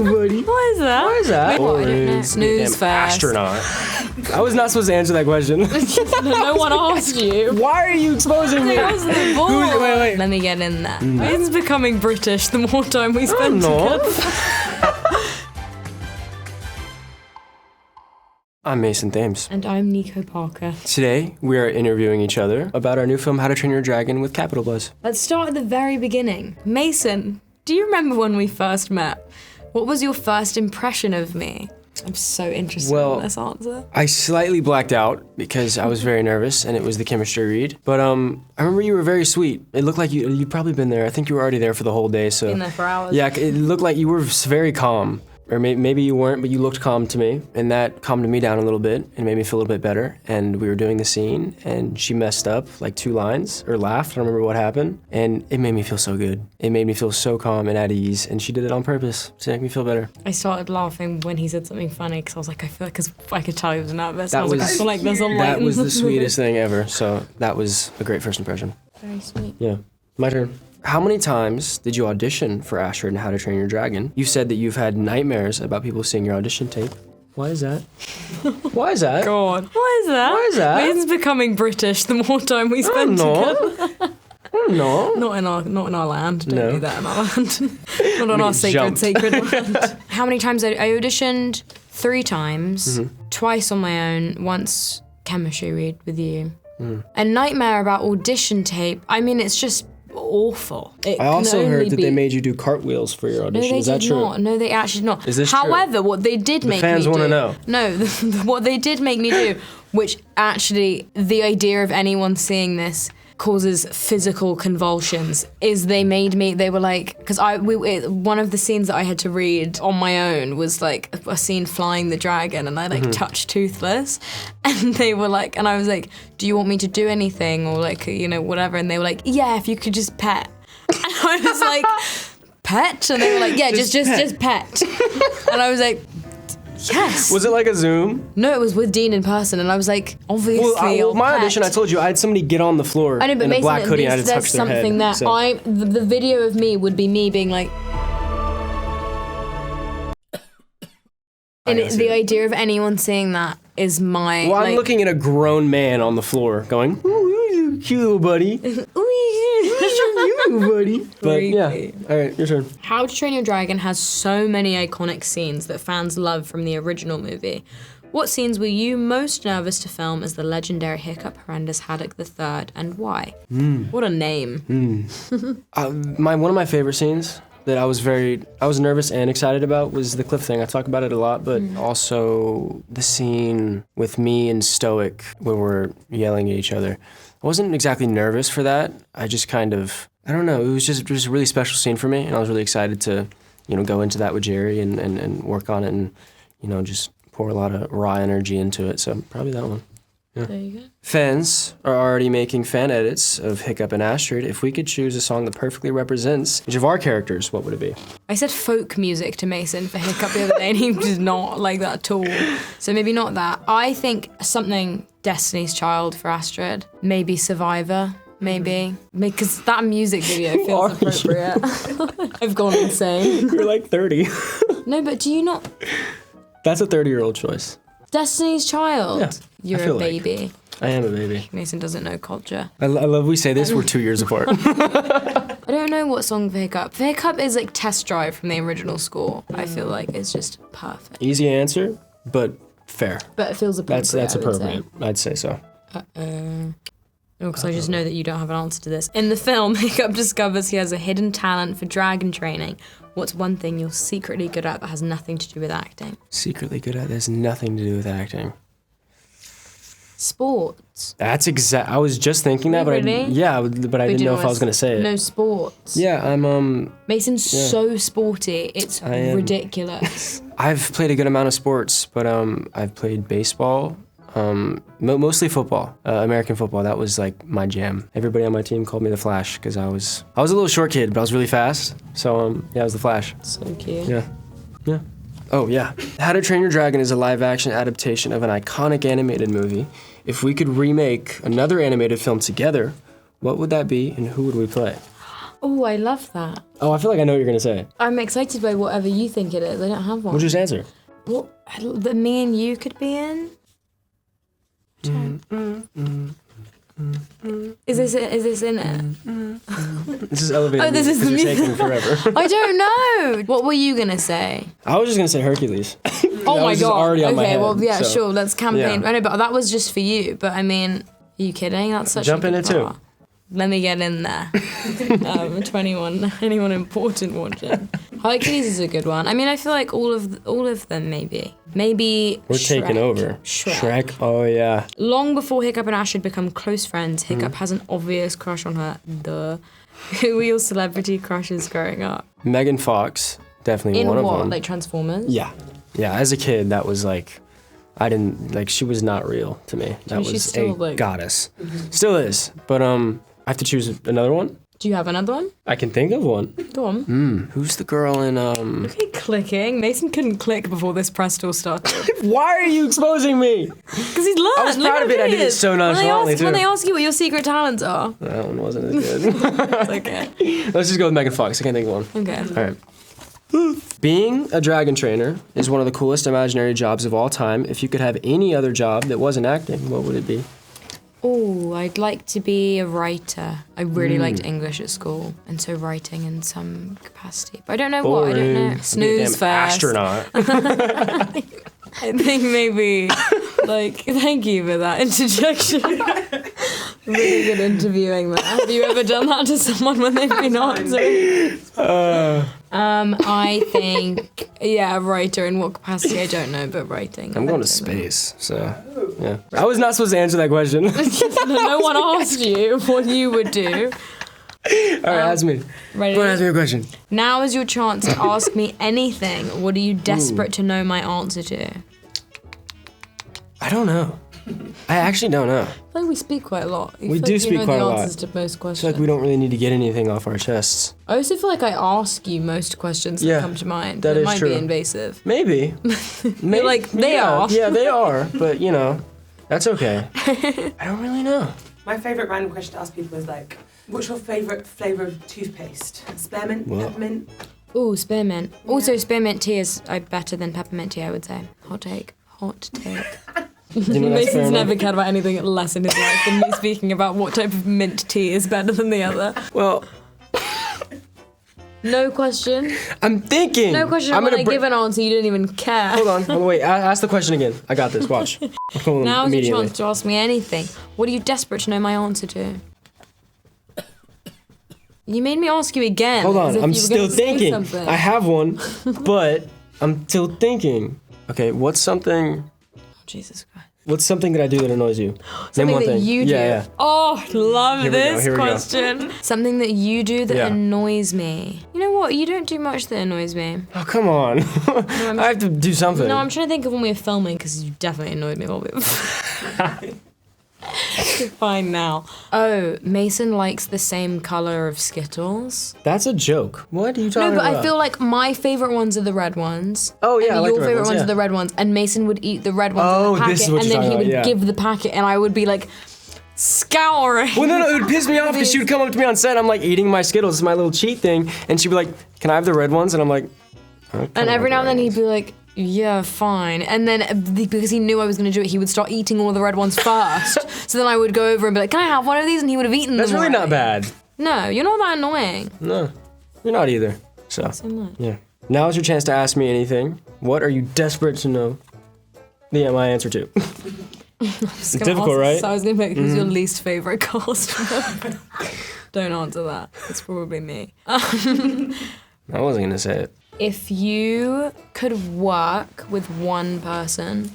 buddy. What is that? What is that? Wait, I don't know. Snooze first. Astronaut. I was not supposed to answer that question. No one asked you. Why are you exposing me? That was the ball. Wait. Let me get in there. It's becoming British the more time we spend together. I'm Mason Thames. And I'm Nico Parker. Today, we are interviewing each other about our new film, How to Train Your Dragon with capital Buzz. Let's start at the very beginning. Mason, do you remember when we first met? What was your first impression of me? I'm so interested in this answer. I slightly blacked out because I was very nervous and it was the chemistry read. But I remember you were very sweet. It looked like you'd probably been there. I think you were already there for the whole day. So been there for hours. Yeah, it looked like you were very calm. Or maybe you weren't, but you looked calm to me, and that calmed me down a little bit and made me feel a little bit better. And we were doing the scene, and she messed up like 2 lines, or laughed, I don't remember what happened, and it made me feel so good. It made me feel so calm and at ease, and she did it on purpose to make me feel better. I started laughing when he said something funny, because I was like, I feel like, because I could tell he was nervous. I feel like there's a light. That was the sweetest thing ever, so that was a great first impression. Very sweet. Yeah, my turn. How many times did you audition for Astrid and How to Train Your Dragon? You said that you've had nightmares about people seeing your audition tape. Why is that? Why is that? God. Why is that? Why is that? Mason's becoming British the more time we spend together. No. Not in our land. Don't do that in our land. Not on our jumped. sacred land. How many times I auditioned? 3 times. Twice on my own. Once chemistry read with you. A nightmare about audition tape. I mean, it's just awful. I also heard that they made you do cartwheels for your audition. Is that true? No, they actually did not. Is this However, true? what they did make me do... The fans want to know. No, what they did make me do, which actually, the idea of anyone seeing this causes physical convulsions, is they were like, because one of the scenes that I had to read on my own was like a scene flying the dragon, and I like touched Toothless, and they were like, and I was like, do you want me to do anything, or like, you know, whatever, and they were like, yeah, if you could just pet. And I was like, pet? And they were like, yeah, just pet. And I was like, yes. Was it like a Zoom? No, it was with Dean in person, and I was like, obviously. Well, my audition, I told you, I had somebody get on the floor in a black hoodie, and I had to touch their head. There's something that the video of me would be me being like. And the idea of anyone seeing that is my. Well, I'm looking at a grown man on the floor going, ooh, you cute little buddy. Buddy. But yeah, all right, your turn. How to Train Your Dragon has so many iconic scenes that fans love from the original movie. What scenes were you most nervous to film as the legendary Hiccup Horrendous Haddock III, and why? What a name. One of my favorite scenes that I was nervous and excited about was the cliff thing. I talk about it a lot, but also the scene with me and Stoic where we're yelling at each other. I wasn't exactly nervous for that. I just kind of, I don't know, it was just a really special scene for me, and I was really excited to, you know, go into that with Jerry and work on it and, you know, just pour a lot of raw energy into it. So probably that one. Yeah. There you go. Fans are already making fan edits of Hiccup and Astrid. If we could choose a song that perfectly represents each of our characters, what would it be? I said folk music to Mason for Hiccup the other day, and he did not like that at all. So maybe not that. I think something Destiny's Child for Astrid. Maybe Survivor. Maybe. Because that music video feels appropriate. I've gone insane. You're like 30. No, but do you not... That's a 30-year-old choice. Destiny's Child? Yeah. You're a baby. I am a baby. Mason doesn't know culture. I love we say this, we're 2 years apart. I don't know what song for Hiccup. For Hiccup is like Test Drive from the original score. I feel like it's just perfect. Easy answer, but fair. But it feels appropriate. That's appropriate. I'd say so. Oh, because I just know that you don't have an answer to this. In the film, Hiccup discovers he has a hidden talent for dragon training. What's one thing you're secretly good at that has nothing to do with acting? Secretly good at? There's nothing to do with acting. Sports. That's exact. I was just thinking that, but I didn't know if I was gonna say it. No sports. Yeah, I'm. Mason's so sporty. It's ridiculous. I've played a good amount of sports, but I've played baseball. Mostly football, American football. That was like my jam. Everybody on my team called me the Flash because I was a little short kid, but I was really fast. So yeah, I was the Flash. So cute. Yeah. Oh yeah. How to Train Your Dragon is a live-action adaptation of an iconic animated movie. If we could remake another animated film together, what would that be, and who would we play? Oh, I love that. Oh, I feel like I know what you're gonna say. I'm excited by whatever you think it is. I don't have one. What'd you just answer? What that me and you could be in? Is this in it? This is elevated. Oh, this is the you're music. taking forever. I don't know. What were you gonna say? I was just gonna say Hercules. Oh That my was just god. already on my Okay, head, well yeah, so- sure. Let's campaign. Yeah. I know, but that was just for you. But I mean, are you kidding? That's such Jump a in good it too. bar. Let me get in there. 21. Anyone important watching? Hercules is a good one. I mean, I feel like all of them maybe. Maybe We're Shrek. taking over. Shrek. Oh yeah. Long before Hiccup and Astrid become close friends, Hiccup has an obvious crush on her. Who were your celebrity crushes growing up? Megan Fox, definitely In one what? of them. Like Transformers? Yeah. As a kid, that was like, I didn't like. She was not real to me. That she's was still, a like- goddess. Still is. But I have to choose another one. Do you have another one? I can think of one. Go on. Who's the girl in Okay, clicking. Mason couldn't click before this press tour started. Why are you exposing me? Because he's learned. I was proud of it. I did it so nonchalantly, too. When they ask you what your secret talents are. That one wasn't as good. It's okay. Let's just go with Megan Fox. I can't think of one. Okay. All right. Being a dragon trainer is one of the coolest imaginary jobs of all time. If you could have any other job that wasn't acting, what would it be? Oh, I'd like to be a writer. I really liked English at school, and so writing in some capacity. But I don't know what. I don't know. Boring. Snooze Be a damn first. astronaut. I think maybe, thank you for that interjection. Really good interviewing there. Have you ever done that to someone when they've been answering? I think, a writer. In what capacity, I don't know, but writing. I'm going to space, so yeah. I was not supposed to answer that question. No one asked you what you would do. All right, ask me. Ready? Go ahead, ask me a question. Now is your chance to ask me anything. What are you desperate to know my answer to? I don't know. I actually don't know. I feel like we speak quite a lot. We do speak quite a lot. the answers to most I questions. feel like we don't really need to get anything off our chests. I also feel like I ask you most questions that Yeah, come to mind. that it is might true. be invasive. Maybe. You're like, they are. Yeah, they are. But, that's okay. I don't really know. My favourite random question to ask people is like, what's your favourite flavour of toothpaste? Spearmint, What? peppermint? Ooh, spearmint. Also, spearmint tea is better than peppermint tea, I would say. Hot take. Hot take. You know that's fair Mason's enough? never cared about anything less in his life than me speaking about what type of mint tea is better than the other. Well, No question. I'm thinking. No question. I'm When gonna I give an answer, you don't even care. Hold on, wait. Ask the question again. I got this. Watch. I'm calling Now is your immediately. chance to ask me anything. What are you desperate to know my answer to? You made me ask you again. Hold as on, if I'm you were still gonna say thinking. something. I have one, but I'm still thinking. Okay, what's something Oh, Jesus Christ. that I do that annoys you? Name Something one that thing. you do. Yeah. Oh, love Here we go, this here we go. question. Something that you do that Yeah. annoys me. You know what? You don't do much that annoys me. Oh, come on. I have to do something. No, I'm trying to think of when we were filming because you definitely annoyed me while we were. Fine now. Oh, Mason likes the same color of Skittles. That's a joke. What are you talking No, but about? I feel like my favorite ones are the red ones. Oh, yeah, and I like your the red favorite ones, ones yeah. are the red ones, and Mason would eat the red ones Oh, in the packet, this is what and you're then he talking would about, yeah. give the packet, and I would be like scouring. Well, no, it would piss me off because she would come up to me on set. I'm like eating my Skittles. It's my little cheat thing. And she'd be like, can I have the red ones? And I'm like, And every now and then he'd be like, yeah, fine. And then because he knew I was going to do it, he would start eating all the red ones first. So then I would go over and be like, can I have one of these? And he would have eaten That's them really not already. bad. No, you're not that annoying. No, you're not either. So, So much. yeah. Now is your chance to ask me anything. What are you desperate to know my answer to? It's difficult, right? So I was going to pick who's your least favorite cast. Don't answer that. It's probably me. I wasn't going to say it. If you could work with one person,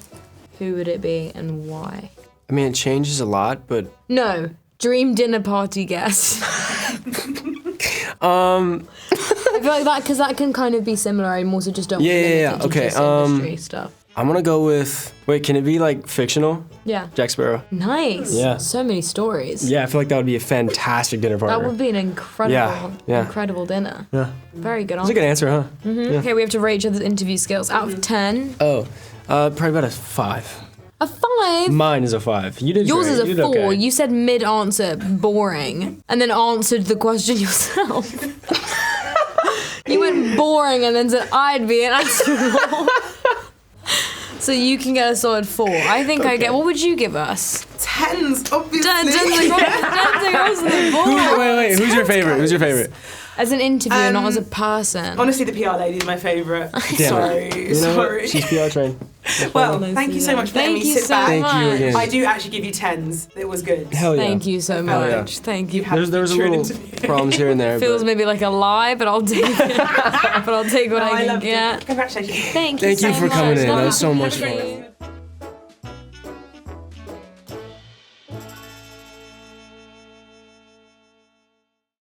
who would it be and why? I mean, it changes a lot, but No, dream dinner party guest. I feel like that because that can kind of be similar. I'm also just don't want to limit it to okay, just industry stuff. I'm going to go with, wait, can it be like fictional? Yeah. Jack Sparrow. Nice. Yeah. So many stories. Yeah, I feel like that would be a fantastic dinner partner. That would be an incredible, Yeah. incredible dinner. Yeah. Very good That's a answer. good answer, huh? Okay, we have to rate each other's interview skills. Out of 10, Oh, probably about a 5. A 5? Mine is a 5. You did Yours great. is a You did 4. okay. You said mid-answer, boring, and then answered the question yourself. You went boring and then said I'd be an astronaut. So you can get a solid 4. I think I get. What would you give us? 10s, obviously. 10s across the board. Wait. Who's your favorite? Who's your favorite? As an interviewer, not as a person. Honestly, the PR lady is my favourite. Sorry. You know what? She's PR trained. Well, thank you so much for letting me sit back. Thank you again. I do actually give you 10s. It was good. Hell yeah. Thank you so Hell yeah. much. Thank you. There was a little problems here and there. Feels but maybe like a lie, but I'll take it. But I'll take what I can loved get. it. Congratulations. Thank you Thank you so for coming much. in. That was so Thank much you. fun.